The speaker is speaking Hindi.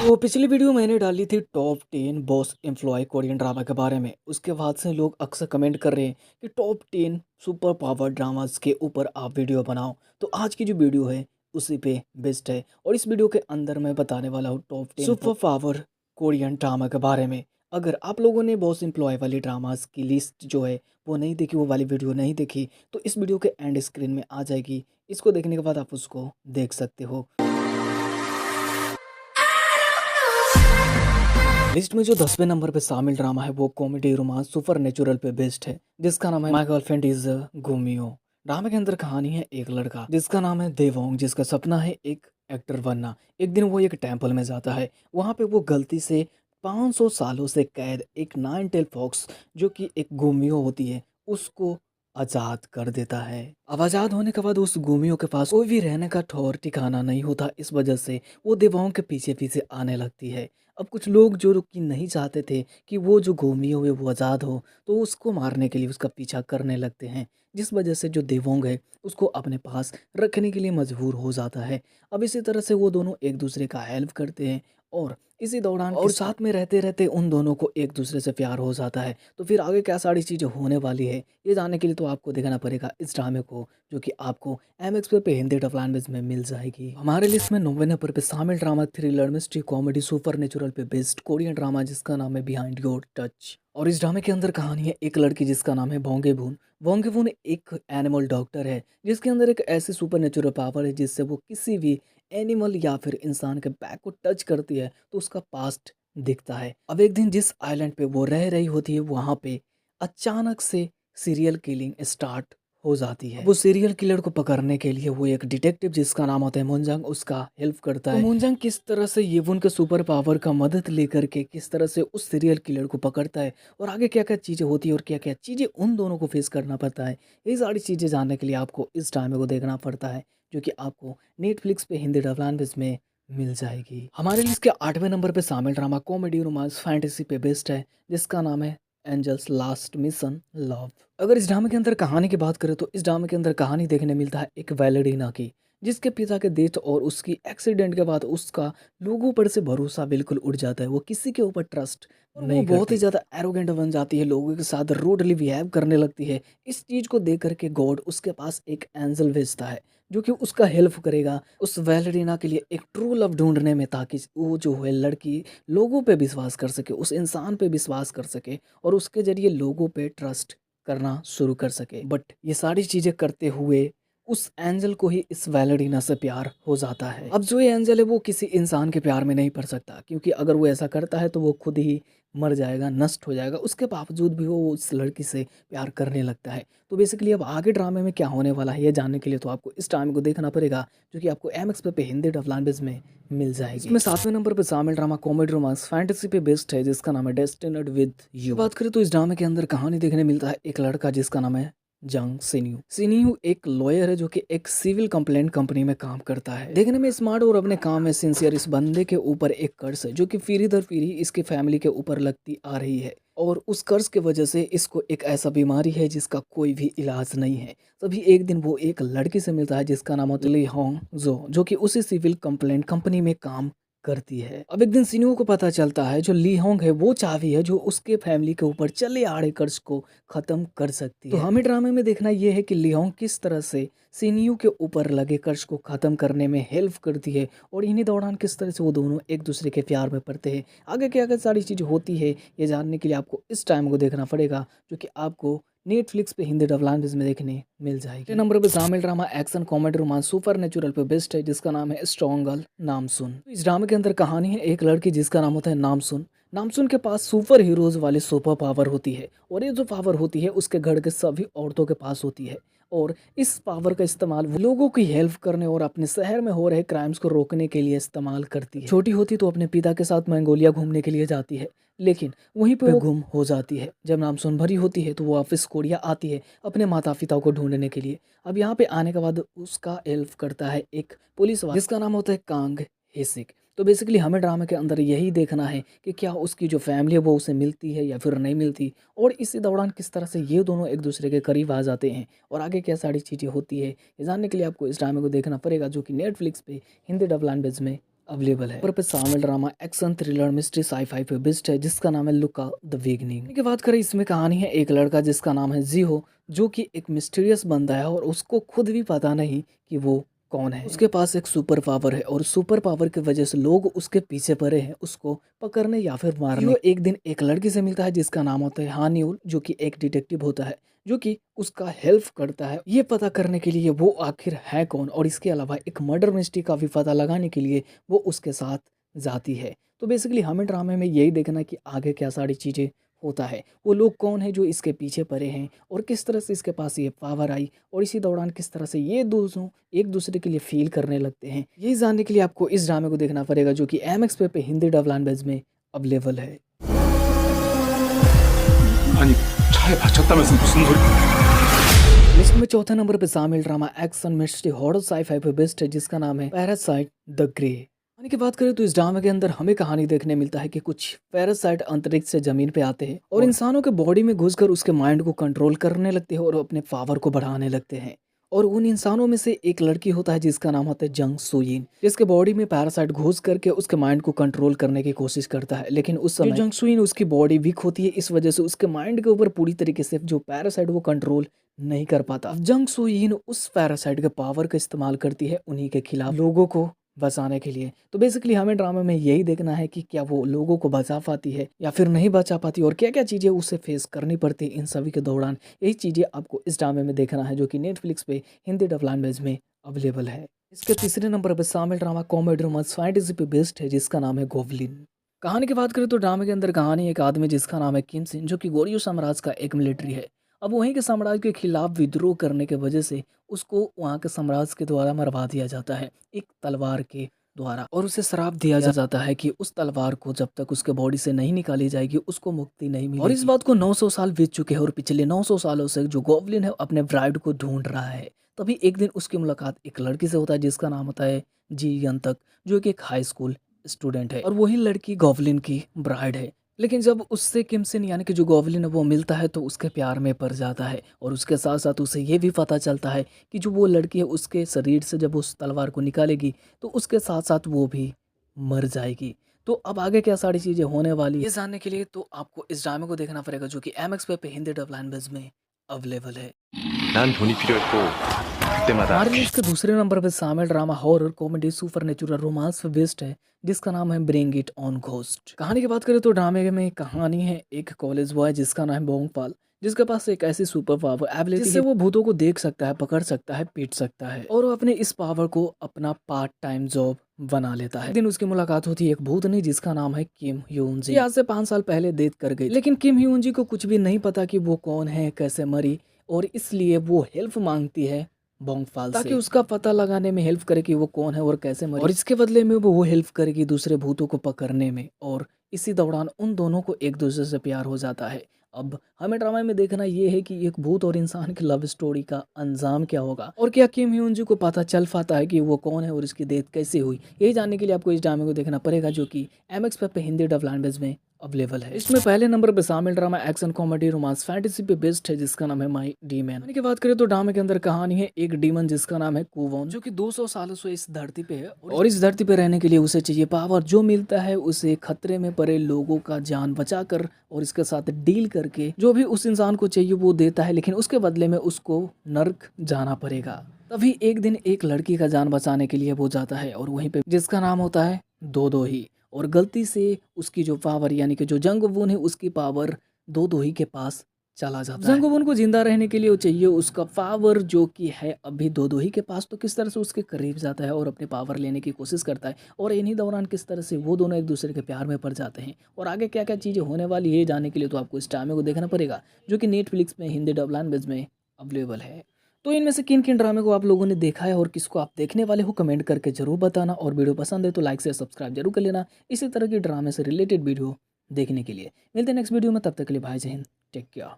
तो पिछली वीडियो मैंने डाली थी top 10 boss employee Korean drama के बारे में। उसके बाद से लोग अक्सर कमेंट कर रहे हैं कि टॉप 10 सुपर पावर ड्रामास के ऊपर आप वीडियो बनाओ। तो आज की जो वीडियो है उसी पे बेस्ड है और इस वीडियो के अंदर मैं बताने वाला हूँ top 10 super power Korean drama के बारे में। अगर आप लोगों ने बॉस एम्प्लॉय वाली ड्रामास की लिस्ट जो है वो नहीं देखी, वो वाली वीडियो नहीं देखी, तो इस वीडियो के एंड स्क्रीन में आ जाएगी। इसको देखने के बाद आप उसको देख सकते हो। लिस्ट में जो 10वें नंबर पे शामिल ड्रामा है वो कॉमेडी रोमांस सुपर नेचुरल पे बेस्ड है, जिसका नाम है माय गर्लफ्रेंड इज गुमियो। ड्रामा के अंदर कहानी है एक लड़का जिसका नाम है देवोंग, जिसका सपना है एक एक्टर बनना। एक दिन वो एक टेंपल में जाता है। वहाँ पे वो गलती से 500 सालों से कैद एक नाइन टेल फॉक्स, जो कि एक गुमियो होती है, उसको आज़ाद कर देता है। अब आज़ाद होने के बाद उस गुमियो के पास कोई भी रहने का ठौर ठिकाना नहीं होता। इस वजह से वो देवाओं के पीछे पीछे आने लगती है। अब कुछ लोग जो कि नहीं चाहते थे कि वो जो गुमियो है वो आज़ाद हो, तो उसको मारने के लिए उसका पीछा करने लगते हैं, जिस वजह से जो देवोंग है उसको अपने पास रखने के लिए मजबूर हो जाता है। अब इसी तरह से वो दोनों एक दूसरे का हेल्प करते हैं और इसी दौरान और साथ में रहते रहते उन दोनों को एक दूसरे से प्यार हो जाता है। तो फिर आगे क्या सारी चीज़ें होने वाली है, ये जानने के लिए तो आपको देखना पड़ेगा इस ड्रामे को, जो कि आपको एमएक्स पे हिंदी डब लैंग्वेज में मिल जाएगी। हमारे लिस्ट में 9वें नंबर पे शामिल drama thriller mystery comedy super natural पे बेस्ड कोरियन ड्रामा जिसका नाम है बिहाइंड योर टच। और इस ड्रामे के अंदर कहानी है एक लड़की जिसका नाम है बोंगेबून। बोंगेबून एक एनिमल डॉक्टर है जिसके अंदर एक ऐसी सुपर नेचुरल पावर है जिससे वो किसी भी एनिमल या फिर इंसान के बैक को टच करती है तो उसका पास्ट दिखता है। अब एक दिन जिस आइलैंड पे वो रह रही होती है वहाँ पे अचानक से सीरियल किलिंग स्टार्ट हो जाती है। वो सीरियल किलर को पकड़ने के लिए वो एक डिटेक्टिव जिसका नाम होता है मुंजंग, उसका हेल्प करता है। तो मुंजंग किस तरह से येवुन के सुपर पावर का मदद लेकर के किस तरह से उस सीरियल किलर को पकड़ता है और आगे क्या क्या चीज़ें होती है और क्या क्या चीज़ें उन दोनों को फेस करना पड़ता है, ये सारी चीज़ें जानने के लिए आपको इस ड्रामे को देखना पड़ता है, जो कि आपको नेटफ्लिक्स पे हिंदी डब लैंग्वेज में मिल जाएगी। हमारे लिस्ट के 8वें नंबर पे शामिल ड्रामा कॉमेडी रोमांस फैंटेसी पे बेस्ड है, जिसका नाम है एंजल्स लास्ट मिशन लव। अगर इस ड्रामे के अंदर कहानी की बात करें तो इस ड्रामे के अंदर कहानी देखने मिलता है एक वैलेडीना की, जिसके पिता के डेथ और उसकी एक्सीडेंट के बाद उसका लोगों पर से भरोसा बिल्कुल उड़ जाता है। वो किसी के ऊपर ट्रस्ट नहीं करती, बहुत ही ज़्यादा एरोगेंट बन जाती है, लोगों के साथ रूडली बिहेव करने लगती है। इस चीज़ को देख करके गॉड उसके पास एक एंजल भेजता है जो कि उसका हेल्प करेगा उस वैलेडीना के लिए एक ट्रू लव ढूंढने में, ताकि वो जो है लड़की लोगों पे विश्वास कर सके, उस इंसान पे विश्वास कर सके और उसके जरिए लोगों पे ट्रस्ट करना शुरू कर सके। बट ये सारी चीज़ें करते हुए उस एंजल को ही इस वैलेडीना से प्यार हो जाता है। अब जो ये एंजल है वो किसी इंसान के प्यार में नहीं पड़ सकता, क्योंकि अगर वो ऐसा करता है तो वो खुद ही मर जाएगा, नष्ट हो जाएगा। उसके बावजूद भी वो उस लड़की से प्यार करने लगता है। तो बेसिकली अब आगे ड्रामे में क्या होने वाला है ये जानने के लिए तो आपको इस ड्रामे को देखना पड़ेगा, जो कि आपको एमएक्स पे हिंदी डब लैंग्वेज में मिल जाएगी। इसमें 7वें नंबर पे शामिल ड्रामा कॉमेडी रोमांस फैंटेसी पे बेस्ड है, जिसका नाम है डेस्टिनेड विद यू। बात करें तो इस ड्रामे के अंदर कहानी देखने मिलता है एक लड़का जिसका नाम है जंग सिन्यू। सिन्यू एक लॉयर है जो कि एक सिविल कंप्लेंट कंपनी में काम करता है। देखने में स्मार्ट और अपने काम में सिंसियर इस बंदे के ऊपर एक कर्ज है जो कि पीढ़ी दर पीढ़ी इसकी फैमिली के ऊपर लगती आ रही है, और उस कर्ज की वजह से इसको एक ऐसा बीमारी है जिसका कोई भी इलाज नहीं है। तभी एक दिन वो एक लड़की से मिलता है जिसका नाम होता है ली होंग जो कि उसी सिविल कंप्लेंट कंपनी में काम करती है। अब एक दिन सिन्यू को पता चलता है जो ली होंग है वो चाबी है जो उसके फैमिली के ऊपर चले आ रहे कर्ज को खत्म कर सकती है। तो हमें ड्रामे में देखना ये है कि ली होंग किस तरह से सिन्यू के ऊपर लगे कर्ज को खत्म करने में हेल्प करती है और इन्हीं दौरान किस तरह से वो दोनों एक दूसरे के प्यार में पड़ते हैं। आगे क्या क्या सारी चीज़ होती है ये जानने के लिए आपको इस टाइम को देखना पड़ेगा, जो कि आपको नेटफ्लिक्स पे हिंदी डब लैंग्वेज में देखने मिल जाएगी। नंबर पे शामिल drama action comedy romance super natural पे बेस्ट है, जिसका नाम है स्ट्रॉन्ग गर्ल नामसुन। इस ड्रामे के अंदर कहानी है एक लड़की जिसका नाम होता है नामसुन। नामसुन के पास सुपर हीरोज वाली सुपर पावर होती है, और ये जो पावर होती है उसके घर के सभी औरतों के पास होती है, और इस पावर का इस्तेमाल वो लोगों की हेल्प करने और अपने शहर में हो रहे क्राइम्स को रोकने के लिए इस्तेमाल करती है। छोटी होती तो अपने पिता के साथ मंगोलिया घूमने के लिए जाती है, लेकिन वहीं पे वो गुम हो जाती है। जब नामसुन भरी होती है तो वो वापस कोरिया आती है अपने माता पिता को ढूंढने के लिए। अब यहाँ पे आने के बाद उसका हेल्प करता है एक पुलिस वाला जिसका नाम होता है कांग हेसिक। तो बेसिकली हमें ड्रामे के अंदर यही देखना है कि क्या उसकी जो फैमिली है वो उसे मिलती है या फिर नहीं मिलती, और इसी दौरान किस तरह से ये दोनों एक दूसरे के करीब आ जाते हैं और आगे क्या सारी चीज़ें होती है ये जानने के लिए आपको इस ड्रामे को देखना पड़ेगा, जो कि नेटफ्लिक्स पे हिंदी डब लैंग्वेज में अवेलेबल है। और पे शामिल drama action thriller mystery sci-fi पे बेस्ड है जिसका नाम है लुका द वेगनिंग की बात करें इसमें कहानी है एक लड़का जिसका नाम है जीहो जो कि एक मिस्टीरियस बंदा है और उसको खुद भी पता नहीं कि वो कौन है। उसके पास एक सुपर पावर है और सुपर पावर की वजह से लोग उसके पीछे पड़े हैं उसको पकड़ने या फिर मारने। वो एक दिन एक लड़की से मिलता है जिसका नाम होता है हानिउल जो कि एक डिटेक्टिव होता है जो कि उसका हेल्प करता है ये पता करने के लिए वो आखिर है कौन और इसके अलावा एक मर्डर मिस्ट्री का भी पता लगाने के लिए वो उसके साथ जाती है। तो बेसिकली हमें ड्रामे में यही देखना है कि आगे क्या सारी चीज़ें होता है, वो लोग कौन है जो इसके पीछे पड़े हैं और किस तरह से इसके पास ये पावर आई और इसी दौरान किस तरह से ये दोनों एक दूसरे के लिए फील करने लगते हैं। यही जानने के लिए आपको इस ड्रामे को देखना पड़ेगा जो कि एमएक्स पे हिंदी डब लैंग्वेज में अवेलेबल है। 아니 차에 받쳤다면서 무슨 소리? लिस्ट में चौथे नंबर पे शामिल drama action mystery horror sci-fi पे बेस्ड है जिसका नाम है पैरासाइट द ग्रे। कहानी की बात करें तो इस ड्रामे के अंदर हमें कहानी देखने मिलता है कि कुछ पैरासाइट अंतरिक्ष से जमीन पे आते हैं और इंसानों के बॉडी में घुसकर उसके माइंड को कंट्रोल करने लगते हैं और अपने पावर को बढ़ाने लगते हैं। और उन इंसानों में से एक लड़की होता है जिसका नाम होता है जंग सुयिन जिसके बॉडी में पैरासाइट घुस करके उसके माइंड को कंट्रोल करने की कोशिश करता है। लेकिन उस समय जंग सुयिन उसकी बॉडी वीक होती है इस वजह से उसके माइंड के ऊपर पूरी तरीके से जो पैरासाइट वो कंट्रोल नहीं कर पाता। जंग सुयिन उस पैरासाइट के पावर का इस्तेमाल करती है उन्हीं के खिलाफ लोगों को बचाने के लिए। तो बेसिकली हमें ड्रामा में यही देखना है कि क्या वो लोगों को बचा पाती है या फिर नहीं बचा पाती और क्या क्या चीज़ें उसे फेस करनी पड़ती है इन सभी के दौरान। यही चीज़ें आपको इस ड्रामे में देखना है जो कि नेटफ्लिक्स पे हिंदी डब लैंग्वेज में अवेलेबल है। इसके तीसरे नंबर पर शामिल ड्रामा कॉमेडी रोमांस फैंटेसी पे बेस्ड है जिसका नाम है गोवलिन। कहानी की बात करें तो ड्रामे के अंदर कहानी एक आदमी जिसका नाम है किम सिन जो कि गोरियो साम्राज्य का एक मिलिट्री है। अब वहीं के साम्राज्य के खिलाफ विद्रोह करने की वजह से उसको वहाँ के साम्राज्य के द्वारा मरवा दिया जाता है एक तलवार के द्वारा और उसे श्राप दिया जाता है कि उस तलवार को जब तक उसके बॉडी से नहीं निकाली जाएगी उसको मुक्ति नहीं मिलेगी। और इस बात को 900 साल बीत चुके हैं और पिछले 900 सालों से जो गोवलिन है अपने ब्राइड को ढूंढ रहा है। तभी एक दिन उसकी मुलाकात एक लड़की से होता है जिसका नाम होता है जी यंतक जो कि एक हाई स्कूल स्टूडेंट है और वही लड़की गोवलिन की ब्राइड है। लेकिन जब उससे किमसिन यानी कि जो गोवलिन है वो मिलता है तो उसके प्यार में पड़ जाता है और उसके साथ साथ उसे ये भी पता चलता है कि जो वो लड़की है उसके शरीर से जब उस तलवार को निकालेगी तो उसके साथ साथ वो भी मर जाएगी। तो अब आगे क्या सारी चीज़ें होने वाली है ये जानने के लिए तो आपको इस ड्रामे को देखना पड़ेगा जो कि एमएक्स पे हिंदी डब लैंग्वेज में अवेलेबल है। 난 돈이 필요했고 그때마다 हमारे लिए इसके दूसरे नंबर पर शामिल drama horror comedy super natural romance पे बेस्ड है जिसका नाम है ब्रिंग इट ऑन घोस्ट। कहानी की बात करें तो ड्रामे में कहानी है एक कॉलेज बॉय जिसका नाम है बोंगपाल जिसके पास एक ऐसी सुपर पावर एबिलिटी जिससे वो भूतों को देख सकता है पकड़ सकता है पीट सकता है और वो अपने इस पावर को अपना पार्ट टाइम जॉब बना लेता है। एक दिन उसकी मुलाकात होती है एक भूतनी जिसका नाम है किम ह्यून जी। आज से 5 साल पहले डेथ कर गई लेकिन किम ह्यून जी को कुछ भी नहीं पता कि वो कौन है कैसे मरी और इसलिए वो हेल्प मांगती है बोंगफाल ताकि उसका पता लगाने में हेल्प करे कि वो कौन है और कैसे मरी और इसके बदले में वो हेल्प करेगी दूसरे भूतों को पकड़ने में और इसी दौरान उन दोनों को एक दूसरे से प्यार हो जाता है। अब हमें ड्रामा में देखना ये है कि एक भूत और इंसान की लव स्टोरी का अंजाम क्या होगा और क्या किम ह्यून जी को पता चल पाता है कि वो कौन है और इसकी डेथ कैसे हुई। यही जानने के लिए आपको इस ड्रामे को देखना पड़ेगा जो कि एमएक्स पे हिंदी डब लैंग्वेज में अवेलेबल है। इसमें पहले नंबर पे शामिल drama action comedy romance fantasy पे बेस्ड है जिसका नाम है माई डीमन। की बात करें तो ड्रामे के अंदर कहानी है एक डीमन जिसका नाम है कुवोन जो कि 200 सालों से इस धरती पे है और इस धरती पे रहने के लिए उसे चाहिए पावर जो मिलता है उसे खतरे में पड़े लोगों का जान बचाकर और इसके साथ डील करके जो भी उस इंसान को चाहिए वो देता है लेकिन उसके बदले में उसको नर्क जाना पड़ेगा। तभी एक दिन एक लड़की का जान बचाने के लिए वो जाता है और वहीं पे जिसका नाम होता है दो ही और गलती से उसकी जो पावर यानी कि जो जंगवून है उसकी पावर दो ही के पास चला जाता है। जंगवून को जिंदा रहने के लिए वो चाहिए उसका पावर जो कि है अभी दो ही के पास तो किस तरह से उसके करीब जाता है और अपने पावर लेने की कोशिश करता है और इन्हीं दौरान किस तरह से वो दोनों एक दूसरे के प्यार में पड़ जाते हैं और आगे क्या क्या चीज़ें होने वाली है जानने के लिए तो आपको इस ड्रामे को देखना पड़ेगा जो कि नेटफ्लिक्स में हिंदी डब लैंग्वेज में अवेलेबल है। तो इनमें से किन किन ड्रामे को आप लोगों ने देखा है और किसको आप देखने वाले हो कमेंट करके जरूर बताना और वीडियो पसंद है तो लाइक से सब्सक्राइब जरूर कर लेना इसी तरह की ड्रामे से रिलेटेड वीडियो देखने के लिए। मिलते हैं नेक्स्ट वीडियो में तब तक के लिए भाई जय हिंद टेक केयर।